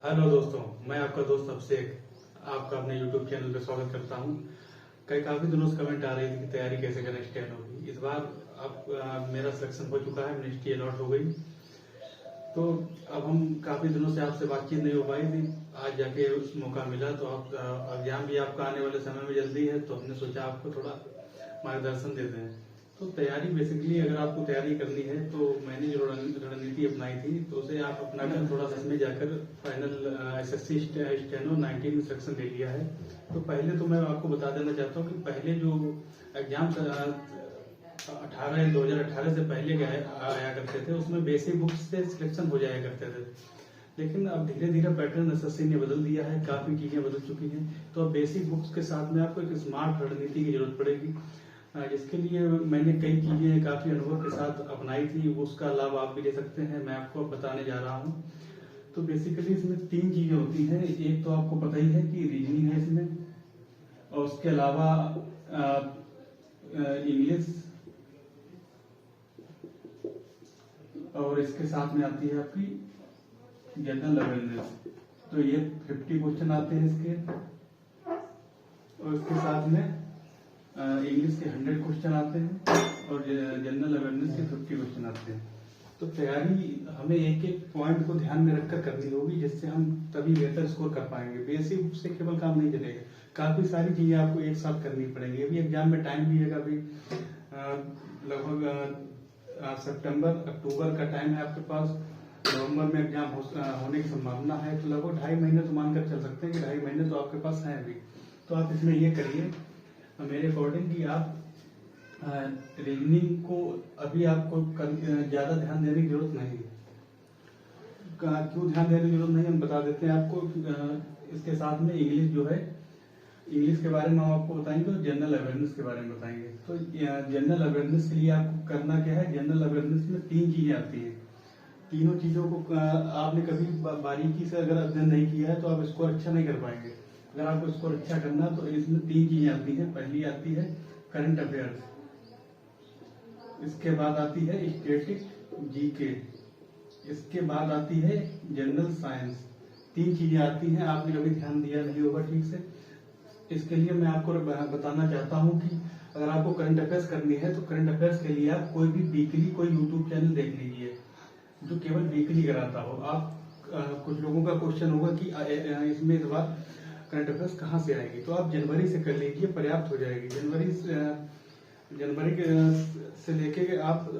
Hello दोस्तों, मैं आपका दोस्त अभिषेक आपका अपने यूट्यूब चैनल पे स्वागत करता हूं। काफी दिनों से कमेंट आ रही थी कि तैयारी कैसे करें, स्टैंड होगी। इस बार अब मेरा सिलेक्शन हो चुका है, मिनिस्ट्री अलॉट हो गई। तो अब हम काफी दिनों से आपसे बातचीत नहीं हो पाई थी। आज जाके उस मौका मिला। तो आप एग्जाम भी आपका आने वाले समय में जल्दी है, तो हमने सोचा आपको थोड़ा मार्गदर्शन देते हैं। तो तैयारी बेसिकली अगर आपको तैयारी करनी है तो मैंने जो रणनीति अपनाई थी तो उसे आप अपनाकर थोड़ा सा इसमें जाकर फाइनल एसएससी स्टेनो 19 में सिलेक्शन ले लिया है। तो पहले तो मैं आपको बता देना चाहता हूँ कि पहले जो एग्जाम 2018 से पहले आया करते थे उसमें बेसिक बुक्स से सिलेक्शन हो जाया करते थे। लेकिन अब धीरे धीरे पैटर्न एसएससी ने बदल दिया है, काफी चीजें बदल चुकी हैं। तो अब बेसिक बुक्स के साथ में आपको एक स्मार्ट रणनीति की जरूरत पड़ेगी, जिसके लिए मैंने कई चीजें काफी अनुभव के साथ अपनाई थी। उसका लाभ आप भी ले सकते हैं, मैं आपको बताने जा रहा हूँ। तो बेसिकली इसमें 3 चीजें होती हैं। एक तो आपको पता ही है कि रीजनिंग है इसमें, और उसके अलावा इंग्लिश, और इसके साथ में आती है आपकी जनरल अवेयरनेस। तो ये 50 क्वेश्चन आते हैं इसके, और इसके साथ में इंग्लिश के 100 क्वेश्चन आते हैं, और जनरल अवेयरनेस के 50 क्वेश्चन आते हैं। तो तैयारी हमें एक एक पॉइंट को ध्यान में रखकर करनी होगी, जिससे हम तभी बेहतर स्कोर कर पाएंगे। बेसिक बुक से केवल काम नहीं चलेगा, काफी सारी चीजें आपको एक साथ करनी पड़ेंगी। अभी एग्जाम में टाइम भी है, अभी लगभग सितंबर अक्टूबर का टाइम है आपके पास। नवंबर में एग्जाम होने की संभावना है, तो लगभग 2.5 महीने तो मानकर चल सकते हैं कि 2.5 महीने तो आपके पास है अभी। तो आप इसमें ये करिए मेरे अकॉर्डिंग कि आप रीजनिंग को अभी आपको ज्यादा ध्यान देने की जरूरत नहीं है। क्यों ध्यान देने की जरूरत नहीं, हम बता देते हैं आपको। इसके साथ में इंग्लिश जो है, इंग्लिश के बारे में हम आपको बताएंगे, और जनरल अवेयरनेस के बारे में बताएंगे। तो जनरल अवेयरनेस के लिए आपको करना क्या है, जनरल अवेयरनेस में 3 चीजें आती हैं। तीनों चीजों को आपने कभी बारीकी से अगर अध्ययन नहीं किया है तो आप स्कोर अच्छा नहीं कर पाएंगे। अगर आपको स्कोर अच्छा करना तो इसमें 3 चीजें आती हैं। पहली आती है करंट अफेयर्स, इसके बाद आती है स्टैटिक जीके, इसके बाद आती है जनरल साइंस। 3 चीजें आती हैं, आपने कभी ध्यान दिया नहीं होगा ठीक से। इसके लिए मैं आपको बताना चाहता हूं कि अगर आपको करंट अफेयर्स करनी है तो करंट अफेयर्स के लिए आप कोई भी वीकली कोई यूट्यूब चैनल देख लीजिए जो केवल वीकली कराता हो। आप कुछ लोगों का क्वेश्चन होगा कि इसमें इस बार करंट अफेयर्स कहाँ से आएगी, तो आप जनवरी से कर लीजिए, पर्याप्त हो जाएगी। जनवरी से लेके आप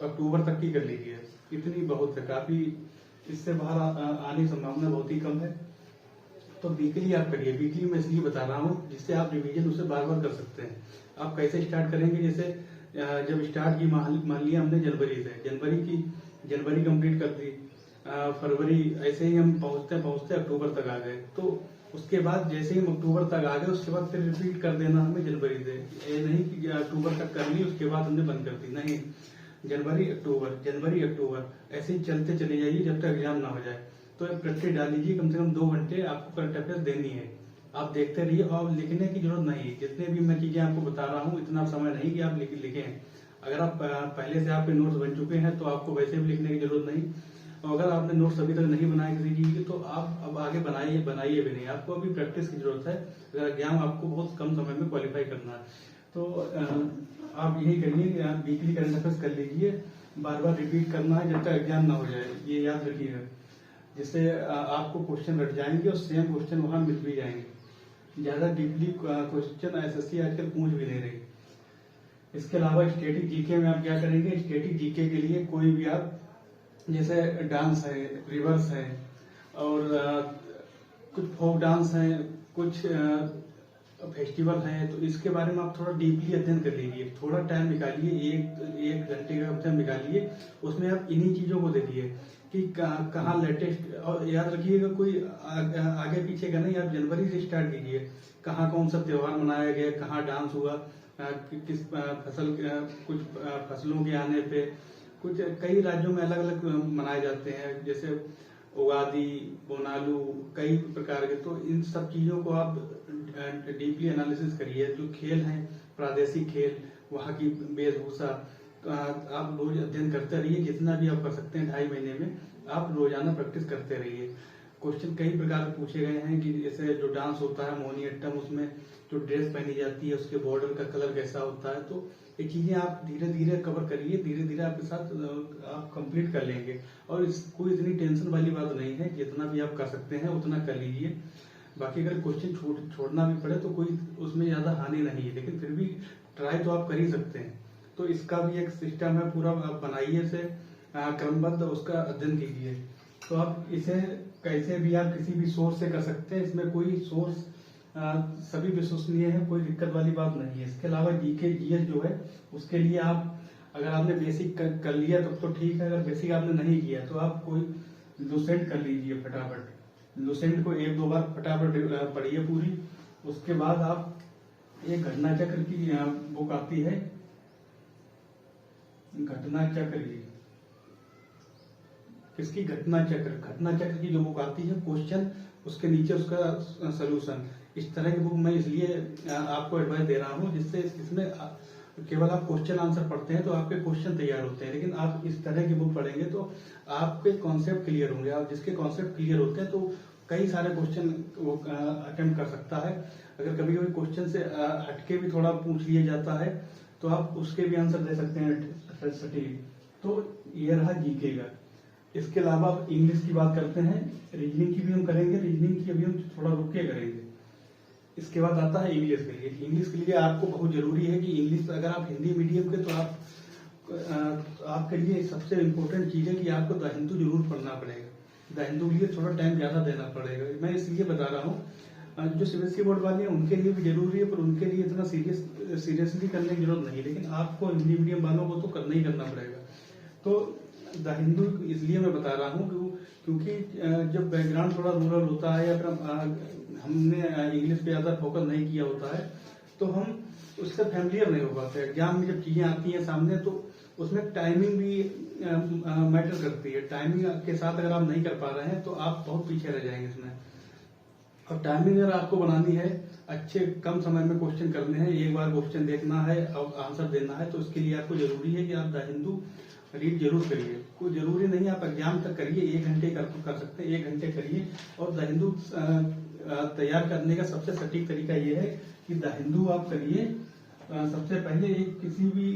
अक्टूबर तक की कर लीजिए, इतनी बहुत है, काफी इससे बाहर आने की संभावना बहुत ही कम है। तो वीकली आप करिए। वीकली मैं इसलिए बता रहा हूँ जिससे आप रिवीजन उसे बार बार कर सकते हैं। आप कैसे स्टार्ट करेंगे, जैसे जब स्टार्ट की मान लिया हमने जनवरी से, जनवरी कंप्लीट कर दी, फरवरी, ऐसे ही हम पहुंचते पहुंचते अक्टूबर तक आ गए। तो उसके बाद जैसे ही हम अक्टूबर तक आ गए उसके बाद फिर रिपीट कर देना हमें जनवरी से। ये नहीं कि अक्टूबर तक कर ली उसके बाद हमने बंद कर दी, नहीं। जनवरी अक्टूबर ऐसे ही चलते चले जाइए जब तक एग्जाम ना हो जाए। तो प्रैक्टिस डाल लीजिए, कम से कम 2 घंटे आपको करंट अफेयर्स देनी है। आप देखते रहिए, और लिखने की जरूरत नहीं। जितने भी मैं चीजें आपको बता रहा हूँ इतना समय नहीं कि आप लिखें। अगर आप पहले से आपके नोट्स बन चुके हैं तो आपको वैसे भी लिखने की जरूरत नहीं। और अगर आपने नोट्स अभी तक नहीं बनाए किसी चीज के तो आप अब आगे बनाइए भी नहीं। आपको अभी प्रैक्टिस की जरूरत है अगर एग्जाम आपको बहुत कम समय में क्वालिफाई करना है। तो आप यही करिए, आप वीकली करंट अफेयर्स कर लीजिए, बार बार रिपीट करना है जब तक एग्जाम ना हो जाए, ये याद रखिएगा। जिससे आपको क्वेश्चन रट जाएंगे और सेम क्वेश्चन वहां मिल भी जाएंगे। ज्यादा डीपली क्वेश्चन एसएससी आजकल पूछ भी नहीं रही। इसके अलावा स्टैटिक जीके में आप क्या करेंगे, स्टैटिक जीके के लिए कोई भी आप, जैसे डांस है, रिवर्स है, और कुछ फोक डांस है, कुछ फेस्टिवल है, तो इसके बारे में आप थोड़ा डीपली अध्ययन कर लीजिए। थोड़ा टाइम निकालिए, एक घंटे का टाइम निकालिए, उसमें आप इन्हीं चीजों को देखिए कि कहाँ लेटेस्ट। और याद रखिएगा कोई आगे पीछे का नहीं, आप जनवरी से स्टार्ट कीजिए। कहाँ कौन सा त्योहार मनाया गया, कहाँ डांस हुआ, किस कुछ फसलों के आने पे, कुछ कई राज्यों में अलग अलग मनाए जाते हैं, जैसे उगादी, बोनालू, कई प्रकार के। तो इन सब चीजों को आप डीपली एनालिसिस करिए। जो खेल हैं, प्रादेशिक खेल, वहाँ की वेशभूषा, तो आप रोज अध्ययन करते रहिए। जितना भी आप कर सकते हैं 2.5 महीने में आप रोजाना प्रैक्टिस करते रहिए। क्वेश्चन कई प्रकार के पूछे गए हैं कि जैसे जो डांस होता है मोहिनीअट्टम, उसमें जो ड्रेस पहनी जाती है उसके बॉर्डर का कलर कैसा होता है। तो ये चीजें आप धीरे धीरे कवर करिए, धीरे धीरे आपके साथ आप कंप्लीट कर लेंगे। और कोई इतनी टेंशन वाली बात नहीं है, जितना भी आप कर सकते हैं उतना कर लीजिए। बाकी अगर क्वेश्चन छोड़ना भी पड़े तो कोई उसमें ज्यादा हानि नहीं है, लेकिन फिर भी ट्राई तो आप कर ही सकते हैं। तो इसका भी एक सिस्टम है, पूरा आप बनाइए से क्रमबद्ध उसका अध्ययन कीजिए। तो आप इसे कैसे भी आप किसी भी सोर्स से कर सकते हैं, इसमें कोई सोर्स सभी विश्वसनीय है, कोई दिक्कत वाली बात नहीं है। इसके अलावा जीके जीएस जो है उसके लिए आप अगर आपने बेसिक कर लिया तब तो ठीक है, अगर बेसिक आपने नहीं किया तो आप कोई लुसेंट कर लीजिए फटाफट। लुसेंट को 1-2 बार फटाफट पढ़िए पूरी। उसके बाद आप एक घटना चक्र की बुक आती है, घटना चक्र की, किसकी, घटना चक्र की जो बुक आती है, क्वेश्चन उसके नीचे उसका सलूशन, इस तरह की बुक मैं इसलिए आपको एडवाइस दे रहा हूँ जिससे इसमें केवल आप क्वेश्चन आंसर पढ़ते हैं तो आपके क्वेश्चन तैयार होते हैं, लेकिन आप इस तरह की बुक पढ़ेंगे तो आपके कॉन्सेप्ट क्लियर होंगे। आप जिसके कॉन्सेप्ट क्लियर होते हैं तो कई सारे क्वेश्चन वो अटेम्प्ट कर सकता है। अगर कभी कभी क्वेश्चन से हटके भी थोड़ा पूछ लिया जाता है तो आप उसके भी आंसर दे सकते हैं सटीक। तो ये रहा जीके का। इसके अलावा आप इंग्लिश की बात करते हैं, रीजनिंग की भी हम करेंगे, रीजनिंग की अभी हम थोड़ा रुक के करेंगे। इसके बाद आता है इंग्लिश के लिए। इंग्लिश के लिए आपको बहुत जरूरी है कि इंग्लिश, अगर आप हिंदी मीडियम के तो आपके लिए सबसे इम्पोर्टेंट चीज है कि आपको द हिंदू जरूर पढ़ना पड़ेगा। द हिंदू के लिए थोड़ा टाइम ज्यादा देना पड़ेगा। मैं इसलिए बता रहा हूँ, जो सीबीएसई बोर्ड वाले हैं उनके लिए भी जरूरी है, पर उनके लिए इतना सीरियसली करने की जरूरत नहीं, लेकिन आपको हिंदी मीडियम वालों को तो करना ही करना पड़ेगा। तो द हिंदू इसलिए मैं बता रहा हूँ क्योंकि जब बैकग्राउंड थोड़ा रूरल होता है या फिर हमने इंग्लिश पे ज्यादा फोकस नहीं किया होता है तो हम उससे फैमिलियर नहीं हो पाते। एग्जाम में जब चीजें आती हैं सामने तो उसमें टाइमिंग भी मैटर करती है। टाइमिंग के साथ अगर आप नहीं कर पा रहे हैं तो आप बहुत पीछे रह जाएंगे इसमें। और टाइमिंग अगर आपको बनानी है, अच्छे कम समय में क्वेश्चन करने हैं, एक बार क्वेश्चन देखना है और आंसर देना है, तो इसके लिए आपको जरूरी है कि आप द हिंदू रीड जरूर करिए। कोई जरूरी नहीं आप एग्जाम तक करिए, 1 घंटे कर सकते हैं, 1 घंटे करिए। और द हिंदू तैयार करने का सबसे सटीक तरीका ये है कि द हिंदू आप करिए। सबसे पहले एक किसी भी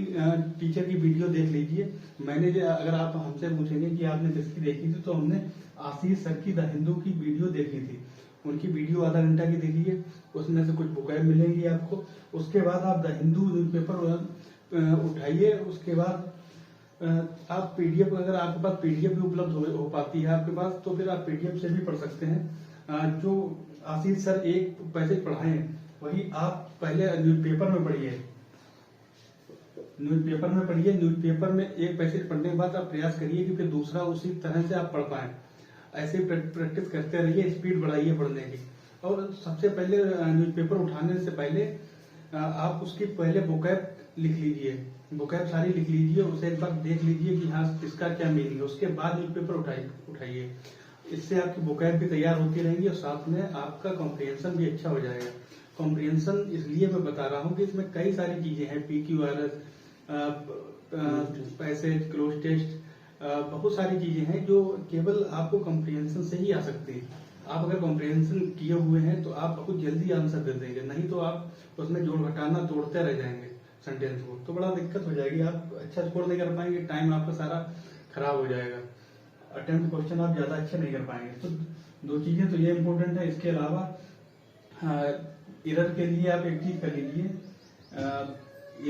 टीचर की वीडियो देख लीजिए। मैंने अगर आप हमसे पूछेंगे कि आपने किसकी देखी थी तो हमने आशीष सर की द हिंदू की वीडियो देखी थी। उनकी वीडियो आधा घंटा की देखिए, उसमें से कुछ बुकें मिलेंगी आपको। उसके बाद आप द हिंदू न्यूज़पेपर उठाइए। उसके बाद आप पीडीएफ, अगर आपके पास पीडीएफ भी उपलब्ध हो पाती है आपके पास तो फिर आप पीडीएफ से भी पढ़ सकते हैं। जो आशीष सर एक पैसेज पढ़ाए वही आप पहले न्यूज़पेपर में पढ़िए। न्यूज़पेपर में एक पैसेज पढ़ने के बाद आप प्रयास करिए कि फिर दूसरा उसी तरह से आप पढ़ पाए। ऐसे प्रैक्टिस करते रहिए, स्पीड बढ़ाइए पढ़ने की। और सबसे पहले न्यूज़पेपर उठाने से पहले आप उसकी पहले बुकैब लिख लीजिए, बुकैब सारी लिख लीजिए, उसे एक बार देख लीजिए कि हाँ इसका क्या मीनिंग है। उसके बाद न्यूज़पेपर उठाइए। इससे आपकी बुकैब भी तैयार होती रहेंगी और साथ में आपका कॉम्प्रिहेंशन भी अच्छा हो जाएगा। कॉम्प्रिहेंशन इसलिए मैं बता रहा हूँ कि इसमें कई सारी चीजें हैं, PQRS, पैसेज, क्लोज टेस्ट, बहुत सारी चीजें हैं जो केवल आपको कॉम्प्रिहेंशन से ही आ सकती है। आप अगर कॉम्प्रिहेंशन किए हुए हैं तो आप बहुत जल्दी आंसर दे देंगे, नहीं तो आप उसमें जोड़ घटाना तोड़ते रह जाएंगे सेंटेंस को, तो बड़ा दिक्कत हो जाएगी। आप अच्छा स्कोर नहीं कर पाएंगे, टाइम आपका सारा खराब हो जाएगा, अटेम्प्ट क्वेश्चन आप ज्यादा अच्छे नहीं कर पाएंगे। तो 2 चीजें तो ये इम्पोर्टेंट है। इसके अलावा एरर के लिए आप एक चीज कर लीजिए।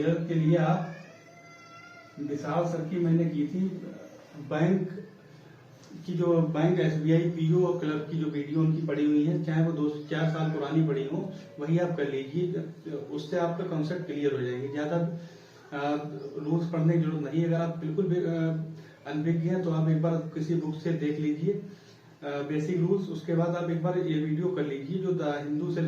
एरर के लिए आप विशाल सर की मैंने की थी बैंक की, जो बैंक SBI PO और क्लर्क की जो वीडियो उनकी पड़ी हुई है, चाहे वो 2 से 4 साल पुरानी पड़ी हो, वही आप कर लीजिए। उससे आपका कॉन्सेप्ट क्लियर हो जाएंगे। ज्यादा रूल्स पढ़ने की जरूरत नहीं है। अगर आप बिल्कुल भी अनभिज्ञ हैं तो आप एक बार किसी बुक से देख लीजिए बेसिक रूल्स। उसके बाद आप एक बार ये वीडियो कर लीजिए जो द हिंदू से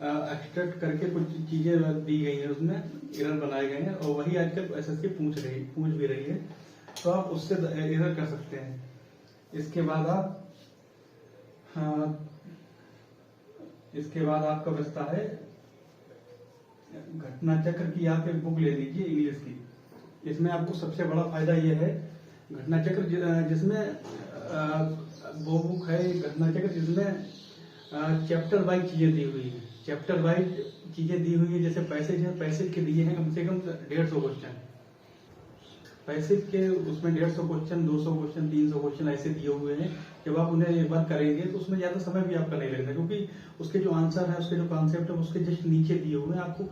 एक्सट्रैक्ट करके कुछ चीजें दी गई हैं, उसमें एरर बनाए गए हैं और वही आजकल SSC पूछ भी रही है, तो आप उससे एरर कर सकते हैं। इसके बाद आपका बचता है घटना चक्र की। आप एक बुक ले लीजिए इंग्लिश की। इसमें आपको सबसे बड़ा फायदा यह है घटना चक्र, जिसमें वो बुक है घटना चक्र, जिसमें चैप्टर वाइज चीजें दी हुई है। चैप्टर वाइज चीजें दी हुई है, जैसे पैसेज के दिए हैं कम से कम 150 क्वेश्चन। पैसेज के उसमें 150 क्वेश्चन, 200 क्वेश्चन, 300 क्वेश्चन ऐसे दिए हुए हैं। जब आप उन्हें एक बार करेंगे तो उसमें ज्यादा समय भी आपका नहीं लगेगा, क्योंकि उसके जो आंसर है, उसके जो कॉन्सेप्ट है, उसके जस्ट नीचे दिए हुए हैं। आपको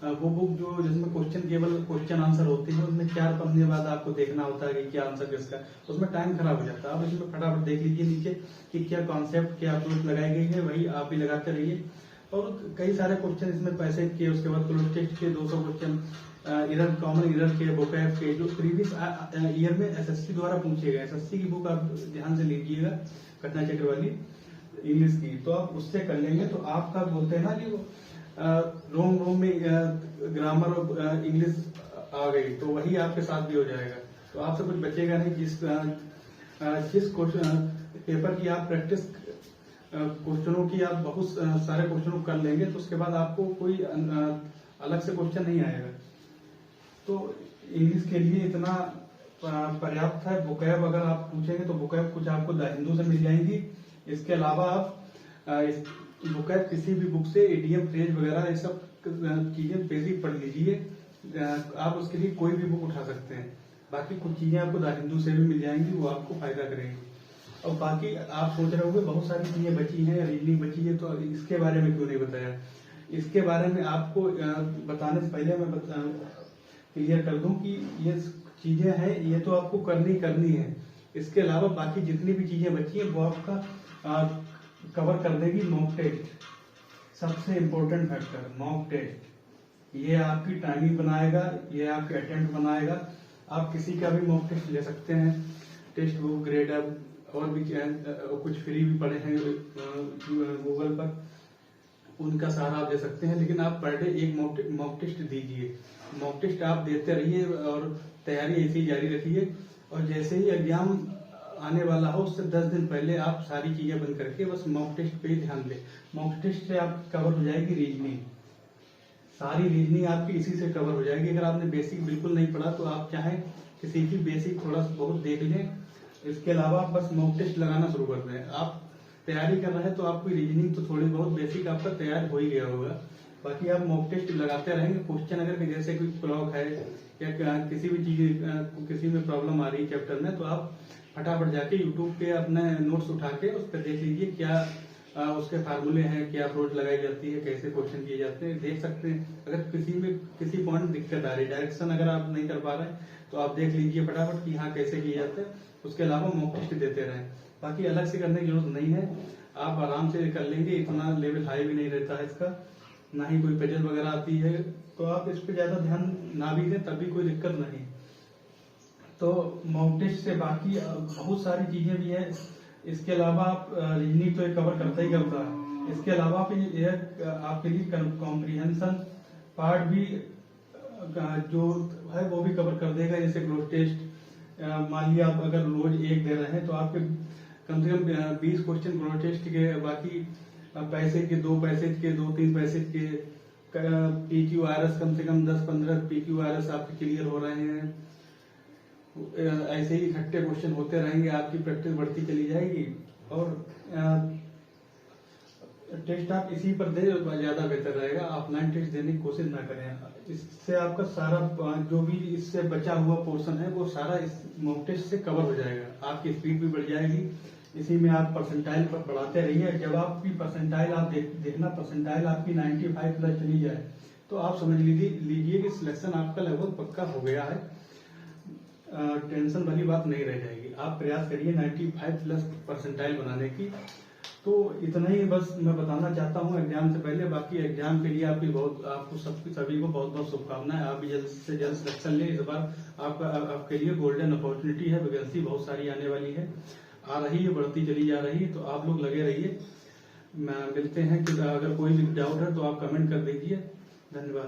वो बुक जो जिसमें केवल क्वेश्चन आंसर होते हैं, उसमें 4 पन्ने बाद आपको देखना होता है कि क्या आंसर किसका, उसमें टाइम खराब हो जाता है। आप इसमें फटाफट देख लीजिए नीचे कि क्या कॉन्सेप्ट, क्या अप्रोच लगाई गई है, वही आप भी लगाते रहिए। और कई सारे क्वेश्चन इसमें पैसेज के, उसके बाद क्लोज टेस्ट के 200 क्वेश्चन, इरर, कॉमन इरर के, वोकैब के, जो प्रीवियस ईयर में एसएससी द्वारा पूछे गए। एसएससी की बुक आप ध्यान से लीजिएगा, घटना चक्र वाली इंग्लिश की, तो आप उससे कर लेंगे तो आपका बोलते हैं ना कि रोम में ग्रामर और इंग्लिश आ गई, तो वही आपके साथ भी हो जाएगा। तो आपसे कुछ बचेगा नहीं। जिस क्वेश्चन पेपर की आप प्रैक्टिस क्वेश्चनों की आप बहुत सारे क्वेश्चनों कर लेंगे, तो उसके बाद आपको कोई अलग से क्वेश्चन नहीं आएगा। तो इंग्लिश के लिए इतना पर्याप्त है। वोकैब अगर आप पूछेंगे तो वोकैब कुछ आपको द हिंदू से मिल जाएंगी। इसके अलावा आप वोकैब किसी भी बुक से एडीएम, फ्रेज वगैरह ये सब चीजें बेसिक पढ़ लीजिए। आप उसके लिए कोई भी बुक उठा सकते हैं। बाकी कुछ चीजें आपको द हिंदू से भी मिल जाएंगी, वो आपको फायदा करेंगी। और बाकी आप सोच रहे होंगे बहुत सारी चीजें बची हैं, रीजनिंग बची है, तो इसके बारे में क्यों नहीं बताया। इसके बारे में आपको बताने से पहले मैं क्लियर कर दूं कि ये चीजें हैं, ये तो आपको करनी है। इसके अलावा बाकी जितनी भी चीजें बची हैं वो आपका कवर कर देगी मॉक टेस्ट। सबसे इम्पोर्टेंट फैक्टर मॉक टेस्ट, ये आपकी टाइमिंग बनाएगा, ये आपके अटेम्प्ट बनाएगा। आप किसी का भी मॉक टेस्ट ले सकते हैं, टेस्ट बुक, ग्रेड अप, और भी कुछ फ्री भी पड़े हैं गूगल पर, उनका सहारा आप दे सकते हैं। लेकिन आप पर डे एक मॉक टेस्ट दीजिए। मॉक टेस्ट आप देते रहिए और तैयारी ऐसी जारी रखिए। और जैसे ही एग्जाम आने वाला हो, उससे 10 दिन पहले आप सारी चीजें बंद करके बस मॉक टेस्ट पे ही ध्यान दें। मॉक टेस्ट से आप कवर हो जाएगी रीजनिंग, सारी रीजनिंग आपकी इसी से कवर हो जाएगी। अगर आपने बेसिक बिल्कुल नहीं पढ़ा तो आप चाहें किसी की बेसिक थोड़ा बहुत देख लें। इसके अलावा आप बस मॉक टेस्ट लगाना शुरू कर दें। आप तैयारी कर रहे हैं तो आपकी रीजनिंग तो थोड़ी बहुत बेसिक आपका तैयार हो ही गया होगा। बाकी आप मॉक टेस्ट लगाते रहेंगे। क्वेश्चन अगर जैसे कोई क्लॉक है या किसी भी चीज किसी में प्रॉब्लम आ रही है चैप्टर में, तो आप फटाफट जाके यूट्यूब पे अपने नोट्स उठा के उस पर देख लीजिए क्या उसके फार्मूले हैं, क्या अप्रोच लगाई जाती है, कैसे क्वेश्चन किए जाते हैं, देख सकते हैं। अगर किसी पॉइंट दिक्कत आ रही है, डायरेक्शन अगर आप नहीं कर पा रहे हैं, तो आप देख लीजिए फटाफट कि हाँ कैसे किए जाते हैं। उसके अलावा मॉक टेस्ट देते रहें। बाकी अलग से करने की जरूरत नहीं है, आप आराम से कर लेंगे। इतना लेवल हाई भी नहीं रहता है इसका, ना ही कोई पजल वगैरह आती है, तो आप इस पे ज्यादा ध्यान ना भी दें तभी कोई दिक्कत नहीं। तो मॉक टेस्ट से बाकी बहुत सारी चीजें भी है। इसके अलावा आप रीजनिंग तो कवर करता ही करता है। इसके अलावा आपके लिए कॉम्प्रिहेंशन पार्ट भी जो है वो भी कवर कर देगा। जैसे क्लोज टेस्ट, मान लिया आप अगर रोज 1 दे रहे हैं तो आपके कम से कम 20 क्वेश्चन क्लोज टेस्ट के, बाकी पैसेज के 2 पैसेज के 2-3 पैसेज के, PQRS कम से कम 10-15 PQRS आपके क्लियर हो रहे हैं। ऐसे ही इकट्ठे क्वेश्चन होते रहेंगे, आपकी प्रैक्टिस बढ़ती चली जाएगी। और टेस्ट आप इसी पर दे ज्यादा बेहतर रहेगा। ऑफलाइन टेस्ट देने की कोशिश ना करें। इससे आपका सारा जो भी इससे बचा हुआ पोर्शन है वो सारा इस मॉक टेस्ट से कवर हो जाएगा। आपकी स्पीड भी बढ़ जाएगी। इसी में आप परसेंटाइल पर बढ़ाते रहिए। जब आपकी परसेंटाइल आप देखना, परसेंटाइल आपकी 95 प्लस चली जाए तो आप समझ लीजिए कि सिलेक्शन आपका लगभग पक्का हो गया है। टेंशन वाली बात नहीं रह जाएगी। आप प्रयास करिए 95 प्लस परसेंटाइल बनाने की। तो इतना ही बस मैं बताना चाहता हूँ एग्जाम से पहले। बाकी एग्जाम के लिए आपको सभी को बहुत बहुत शुभकामनाएं। आप भी जल्द से जल्द सिलेक्शन लें। इस बार आपके लिए गोल्डन अपॉर्चुनिटी है। वैकेंसी बहुत सारी आने वाली है, आ रही है, बढ़ती चली जा रही है। तो आप लोग लगे रहिए। मिलते हैं कि अगर कोई भी डाउट है तो आप कमेंट कर दीजिए। धन्यवाद।